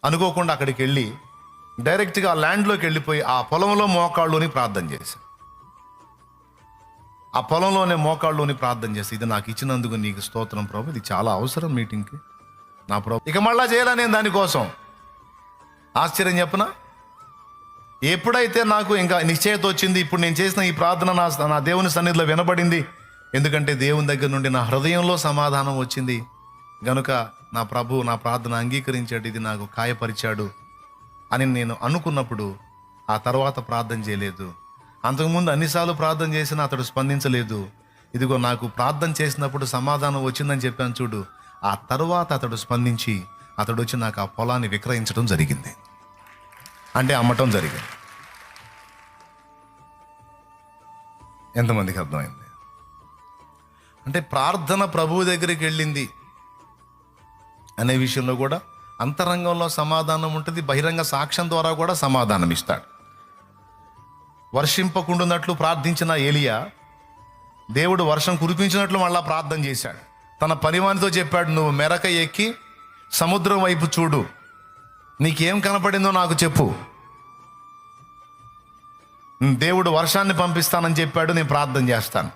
అనుకోకుండా అక్కడికి వెళ్ళి డైరెక్ట్గా ఆ ల్యాండ్లోకి వెళ్ళిపోయి ఆ పొలంలో మోకాళ్ళుని ప్రార్థన చేశాను. ఆ పొలంలోనే మోకాళ్ళుని ప్రార్థన చేసి, ఇది నాకు ఇచ్చినందుకు నీకు స్తోత్రం ప్రభు, ఇది చాలా అవసరం మీటింగ్కి నా ప్రభు. ఇక మళ్ళా చేయాల నేను దానికోసం. ఆశ్చర్యం చెప్పనా, ఎప్పుడైతే నాకు ఇంకా నిశ్చయత వచ్చింది, ఇప్పుడు నేను చేసిన ఈ ప్రార్థన నా దేవుని సన్నిధిలో వినబడింది, ఎందుకంటే దేవుని దగ్గర నుండి నా హృదయంలో సమాధానం వచ్చింది గనుక నా ప్రభు నా ప్రార్థన అంగీకరించాడు, ఇది నాకు కాయపరిచాడు అని నేను అనుకున్నప్పుడు ఆ తర్వాత ప్రార్థన చేయలేదు. అంతకుముందు అన్నిసార్లు ప్రార్థన చేసినా అతడు స్పందించలేదు. ఇదిగో నాకు ప్రార్థన చేసినప్పుడు సమాధానం వచ్చిందని చెప్పాను చూడు, ఆ తర్వాత అతడు స్పందించి అతడు వచ్చి నాకు ఆ పొలాన్ని విక్రయించడం జరిగింది, అంటే అమ్మటం జరిగింది. ఎంతమందికి అర్థమైంది? అంటే ప్రార్థన ప్రభువు దగ్గరికి వెళ్ళింది అనే విషయంలో కూడా అంతరంగంలో సమాధానం ఉంటుంది, బహిరంగ సాక్ష్యం ద్వారా కూడా సమాధానం ఇస్తాడు. వర్షింపకుండునట్లు ప్రార్థించిన ఏలియా దేవుడు వర్షం కురిపించినట్లు మళ్ళా ప్రార్థన చేశాడు. తన పనివానితో చెప్పాడు, నువ్వు మెరక ఎక్కి సముద్రం వైపు చూడు, నీకేం కనపడిందో నాకు చెప్పు. దేవుడు వర్షాన్ని పంపిస్తానని చెప్పాడు, నేను ప్రార్థన చేస్తాను.